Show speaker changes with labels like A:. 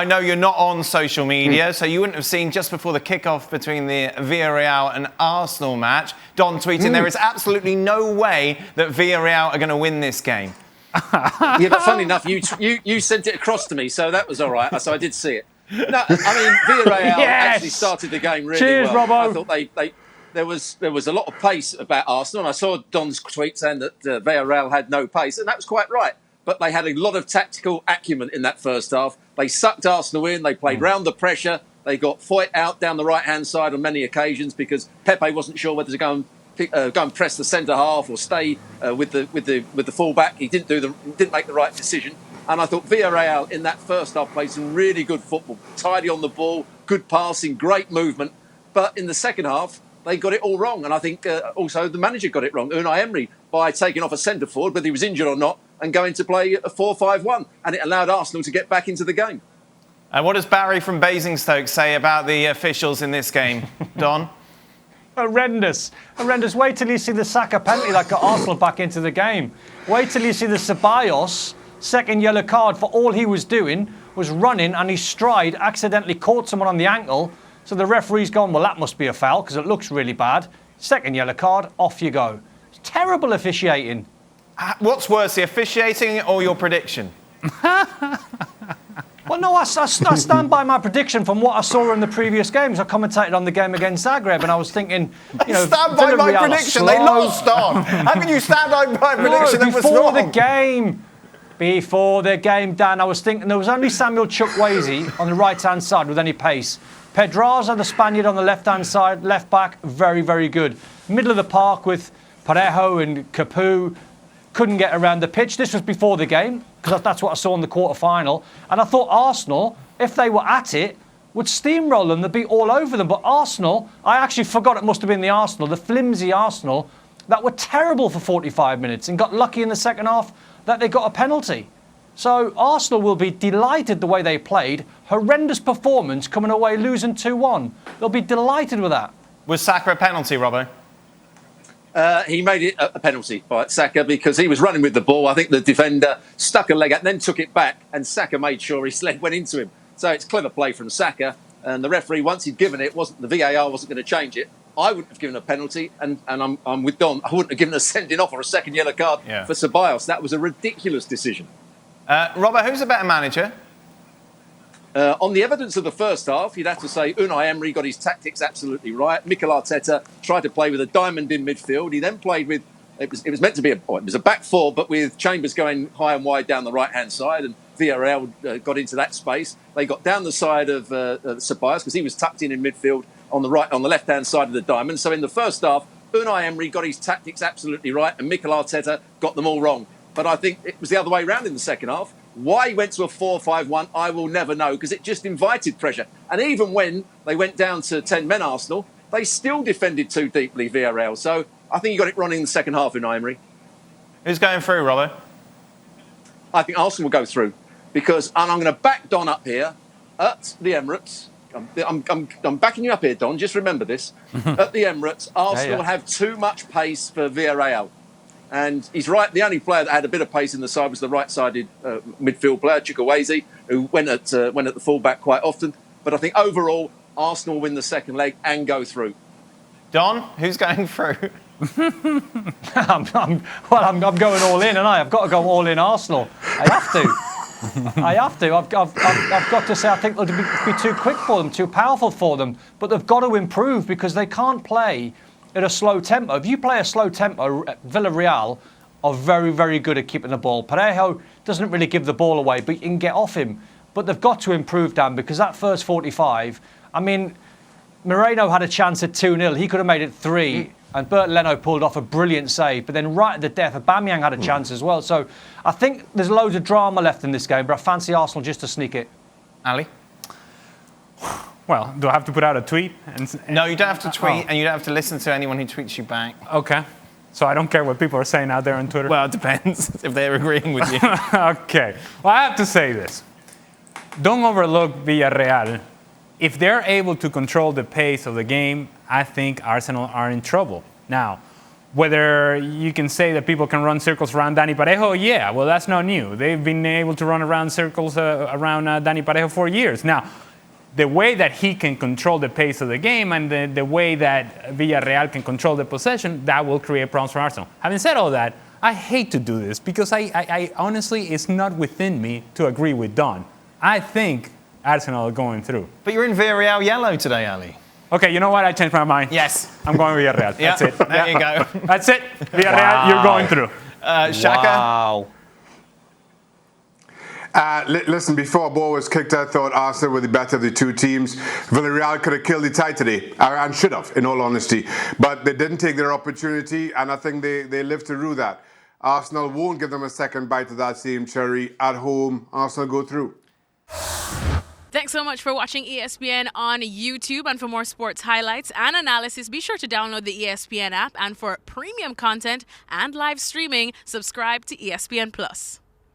A: I know you're not on social media, so you wouldn't have seen just before the kickoff between the Villarreal and Arsenal match, Don tweeting, there is absolutely no way that Villarreal are going to win this game.
B: Yeah, but funny enough, you sent it across to me, so that was all right. So I did see it. No, I mean, Villarreal actually started the game really well.
C: Robbo.
B: I thought there was a lot of pace about Arsenal, and I saw Don's tweet saying that Villarreal had no pace, and that was quite right. But they had a lot of tactical acumen in that first half. They sucked Arsenal in. They played round the pressure. They got Foyt out down the right-hand side on many occasions because Pepe wasn't sure whether to go and press the centre half or stay with the full-back. He didn't make the right decision. And I thought Villarreal in that first half played some really good football, tidy on the ball, good passing, great movement. But in the second half, they got it all wrong. And I think also the manager got it wrong, Unai Emery, by taking off a centre forward, whether he was injured or not, and going to play a 4-5-1. And it allowed Arsenal to get back into the game.
A: And what does Barry from Basingstoke say about the officials in this game, Don?
C: Horrendous. Horrendous. Wait till you see the Saka penalty that got Arsenal back into the game. Wait till you see the Ceballos second yellow card for all he was doing was running and his stride accidentally caught someone on the ankle. So the referee's gone, well, that must be a foul because it looks really bad. Second yellow card, off you go. It's terrible officiating.
A: What's worse, the officiating or your prediction?
C: Well, no, I stand by my prediction from what I saw in the previous games. I commentated on the game against Zagreb, and I was thinking, you know,
A: stand by my prediction. They lost on. How can you stand by my prediction that was wrong?
C: Before the game, Dan, I was thinking there was only Samuel Chukwueze on the right-hand side with any pace. Pedraza, the Spaniard, on the left-hand side, left back, very, very good. Middle of the park with Parejo and Capu. Couldn't get around the pitch. This was before the game, because that's what I saw in the quarter-final. And I thought Arsenal, if they were at it, would steamroll them. They'd be all over them. But Arsenal, I actually forgot it must have been the Arsenal, the flimsy Arsenal, that were terrible for 45 minutes and got lucky in the second half that they got a penalty. So Arsenal will be delighted the way they played. Horrendous performance coming away losing 2-1. They'll be delighted with that.
A: Was Saka a penalty, Robbo?
B: He made it a penalty by Saka because he was running with the ball. I think the defender stuck a leg out and then took it back, and Saka made sure his leg went into him. So it's clever play from Saka. And the referee, once he'd given it, the VAR wasn't going to change it. I wouldn't have given a penalty, and I'm with Don. I wouldn't have given a sending off or a second yellow card for Ceballos. That was a ridiculous decision.
A: Robert, who's a better manager?
B: On the evidence of the first half, you'd have to say Unai Emery got his tactics absolutely right. Mikel Arteta tried to play with a diamond in midfield. He then played with it was meant to be it was a back four, but with Chambers going high and wide down the right hand side, and Villarreal got into that space. They got down the side of Ceballos because he was tucked in midfield on the left hand side of the diamond. So in the first half, Unai Emery got his tactics absolutely right, and Mikel Arteta got them all wrong. But I think it was the other way around in the second half. Why he went to a 4-5-1, I will never know, because it just invited pressure. And even when they went down to 10 men, Arsenal, they still defended too deeply, Villarreal. So I think he got it wrong in the second half in Emery.
A: Who's going through, Robbo?
B: I think Arsenal will go through, because, and I'm going to back Don up here at the Emirates. I'm backing you up here, Don. Just remember this. At the Emirates, Arsenal have too much pace for Villarreal. And he's right. The only player that had a bit of pace in the side was the right-sided midfield player, Chukwueze, who went at the full-back quite often. But I think overall, Arsenal will win the second leg and go through.
A: Don, who's going through?
C: I'm going all in, and I've got to go all in Arsenal. I have to. I have to. I've got to say, I think they'll be too quick for them, too powerful for them. But they've got to improve, because they can't play at a slow tempo. If you play a slow tempo, Villarreal are very, very good at keeping the ball. Parejo doesn't really give the ball away, but you can get off him. But they've got to improve, Dan, because that first 45, I mean, Moreno had a chance at 2-0. He could have made it 3, and Bert Leno pulled off a brilliant save. But then right at the death, Aubameyang had a chance as well. So I think there's loads of drama left in this game, but I fancy Arsenal just to sneak it.
A: Ali?
D: Well, do I have to put out a tweet?
A: No, you don't have to tweet, and you don't have to listen to anyone who tweets you back.
D: Okay. So I don't care what people are saying out there on Twitter?
A: Well, it depends if they're agreeing with you.
D: Okay. Well, I have to say this. Don't overlook Villarreal. If they're able to control the pace of the game, I think Arsenal are in trouble. Now, Whether you can say that people can run circles around Dani Parejo, yeah, well, that's not new. They've been able to run around circles around Dani Parejo for years. Now, the way that he can control the pace of the game and the way that Villarreal can control the possession, that will create problems for Arsenal. Having said all that, I hate to do this because I honestly, it's not within me to agree with Don. I think Arsenal are going through.
A: But you're in Villarreal yellow today, Ali.
D: Okay, you know what? I changed my mind.
A: Yes.
D: I'm going Villarreal.
A: Yeah,
D: That's it.
A: there you go.
D: That's it. Villarreal, you're going through.
A: Shaka?
C: Wow.
E: Listen, before a ball was kicked, I thought Arsenal were the better of the two teams. Villarreal could have killed the tie today, and should have, in all honesty. But they didn't take their opportunity, and I think they live to rue that. Arsenal won't give them a second bite of that same cherry. At home, Arsenal go through.
F: Thanks so much for watching ESPN on YouTube. And for more sports highlights and analysis, be sure to download the ESPN app. And for premium content and live streaming, subscribe to ESPN Plus.